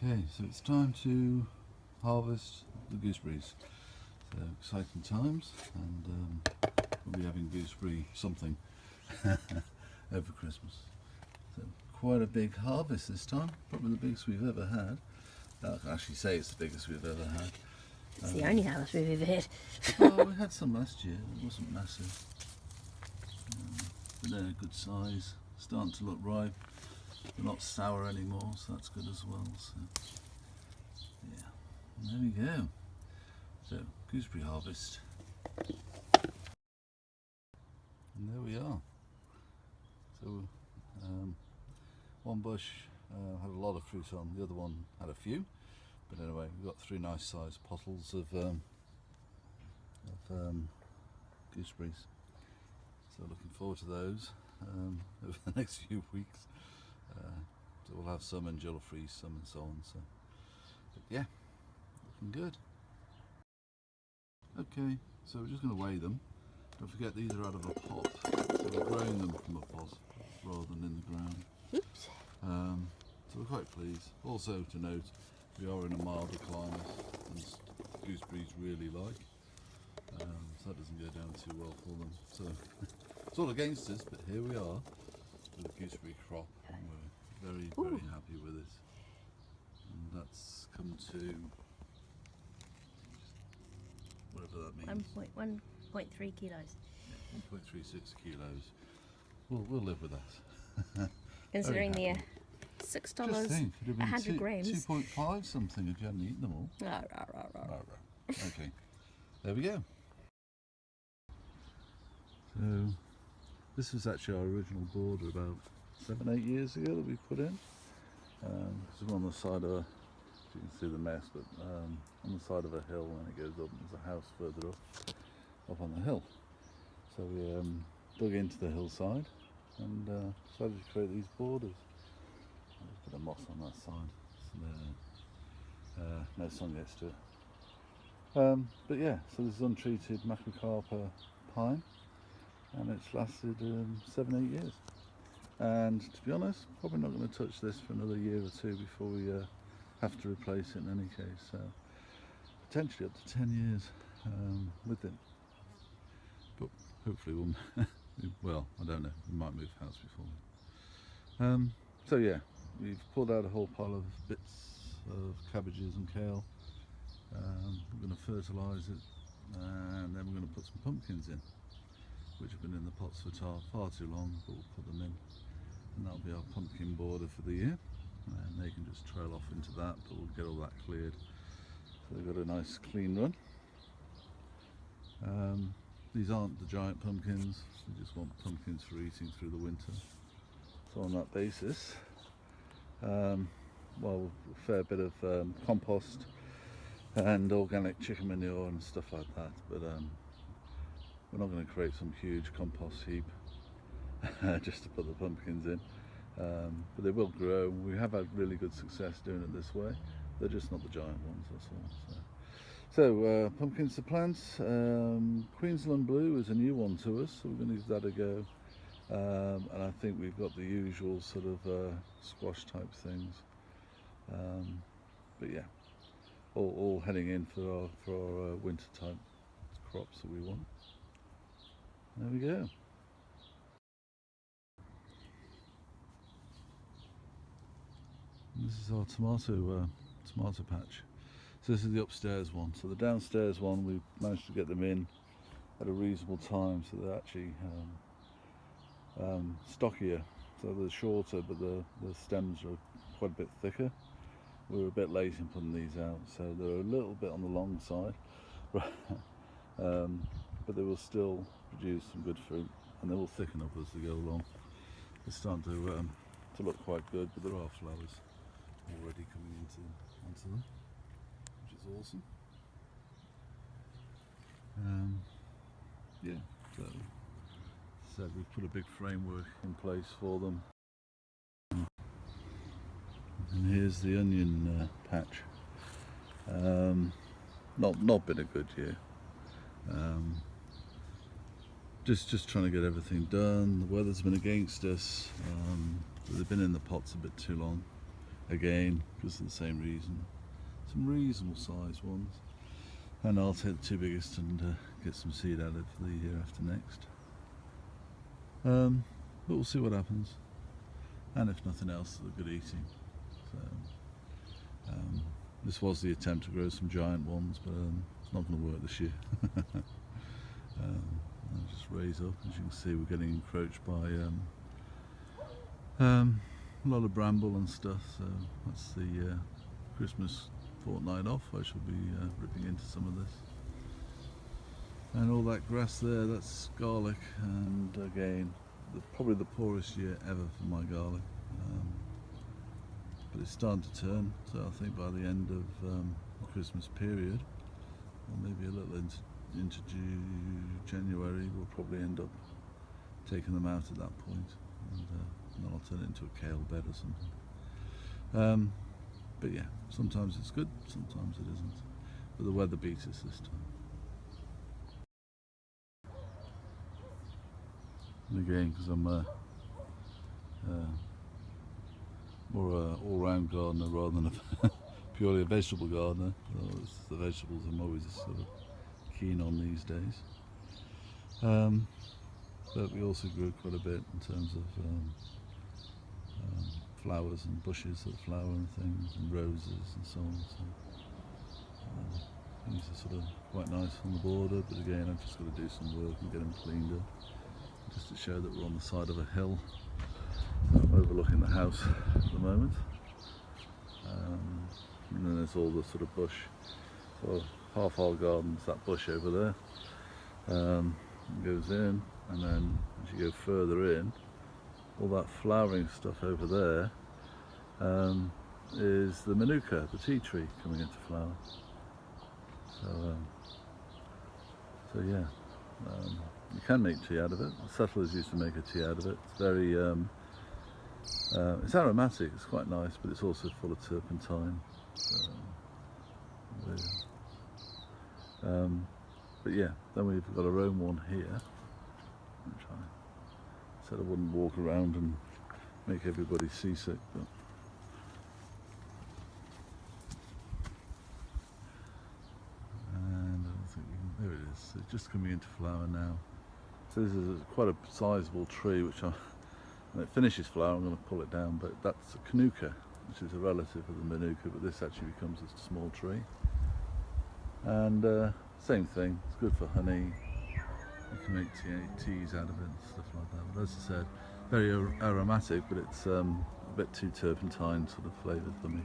Okay, so it's time to harvest the gooseberries. So exciting times, and we'll be having gooseberry something over Christmas. So quite a big harvest this time, probably the biggest we've ever had. I can actually say it's the biggest we've ever had. It's the only harvest we've ever had. Well, we had some last year, it wasn't massive. But they're a good size, starting to look ripe. They're not sour anymore, so that's good as well. So, yeah, and there we go. So, gooseberry harvest. And there we are. So, one bush had a lot of fruit on, the other one had a few. But anyway, we've got 3 nice sized bottles of gooseberries. So looking forward to those over the next few weeks. So we'll have some and Jill will freeze some and so on. So, but yeah, looking good. Okay, so we're just going to weigh them. Don't forget these are out of a pot, so we're growing them from a pot rather than in the ground. Oops. So we're quite pleased. Also to note, we are in a milder climate and gooseberries really like. So that doesn't go down too well for them. So it's all against us, but here we are with a gooseberry crop, and we're very happy with it. And that's come to whatever that means. 1.3 kilos. Yeah, 1.36 kilos. We'll live with that. Considering they're Just $6 think, it'd have been 100 grams. 2.5 something if you hadn't eaten them all. Okay, there we go. So this was actually our original border about 7-8 years ago that we put in. Because we're on the side of you can see the mess, but on the side of a hill, and it goes up and there's a house further up on the hill. So we dug into the hillside and decided to create these borders. There's a bit of moss on that side, so no sun gets to it. But yeah, so this is untreated Macrocarpa pine, and it's lasted 7-8 years. And to be honest, probably not going to touch this for another year or two before we have to replace it in any case. So potentially up to 10 years with it. But hopefully we'll, well, I don't know, we might move house before then. So yeah, we've pulled out a whole pile of bits of cabbages and kale. We're going to fertilise it, and then we're going to put some pumpkins in, which have been in the pots for far too long, but we'll put them in, and that'll be our pumpkin border for the year, and they can just trail off into that, but we'll get all that cleared so they've got a nice clean run. These aren't the giant pumpkins, we just want pumpkins for eating through the winter. So on that basis, well, a fair bit of compost and organic chicken manure and stuff like that, but we're not going to create some huge compost heap just to put the pumpkins in, but they will grow. We have had really good success doing it this way. They're just not the giant ones, that's all. So pumpkins to plant. Queensland Blue is a new one to us, so we're going to give that a go. And I think we've got the usual sort of squash type things, but yeah, all heading in for our winter type crops that we want. There we go. This is our tomato patch. So this is the upstairs one. So the downstairs one, we managed to get them in at a reasonable time, so they're actually stockier. So they're shorter, but the stems are quite a bit thicker. We were a bit late in putting these out, so they're a little bit on the long side, but they will still produce some good fruit, and they will thicken up as they go along. They're starting to look quite good, but there are flowers already coming onto them, which is awesome. Yeah, so we've put a big framework in place for them. And here's the onion patch. Not been a good year. Just trying to get everything done. The weather's been against us. They've been in the pots a bit too long. again, because of the same reason. Some reasonable sized ones. And I'll take the two biggest and get some seed out of it for the year after next. But we'll see what happens. And if nothing else, they're good eating. So, this was the attempt to grow some giant ones, but it's not going to work this year. I'll just raise up. As you can see, we're getting encroached by a lot of bramble and stuff. So that's the Christmas fortnight off. I shall be ripping into some of this. And all that grass there, that's garlic. And again, probably the poorest year ever for my garlic. But it's starting to turn, so I think by the end of the Christmas period, or maybe a little into January, we'll probably end up taking them out at that point, and then I'll turn it into a kale bed or something. But yeah, sometimes it's good, sometimes it isn't. But the weather beats us this time. And again, because I'm more all-round gardener rather than purely a vegetable gardener. So it's the vegetables I'm always sort of keen on these days. But we also grew quite a bit in terms of flowers and bushes that flower and things, and roses and so on. So these are sort of quite nice on the border, but again, I've just got to do some work and get them cleaned up, just to show that we're on the side of a hill. So I'm overlooking the house at the moment, and then there's all the sort of bush. So half our garden's that bush over there. Goes in, and then as you go further in, all that flowering stuff over there is the manuka, the tea tree, coming into flower. So yeah, you can make tea out of it. The settlers used to make a tea out of it. It's very, it's aromatic. It's quite nice, but it's also full of turpentine. But yeah, then we've got our own one here, which I said I wouldn't walk around and make everybody seasick, but and I don't think we can, there it is. It's just coming into flower now. So this is quite a sizable tree, which when it finishes flower, I'm going to pull it down. But that's a canuka, which is a relative of the manuka, but this actually becomes a small tree. And same thing, it's good for honey. You can make teas out of it and stuff like that. But as I said, very aromatic, but it's a bit too turpentine sort of flavoured for me.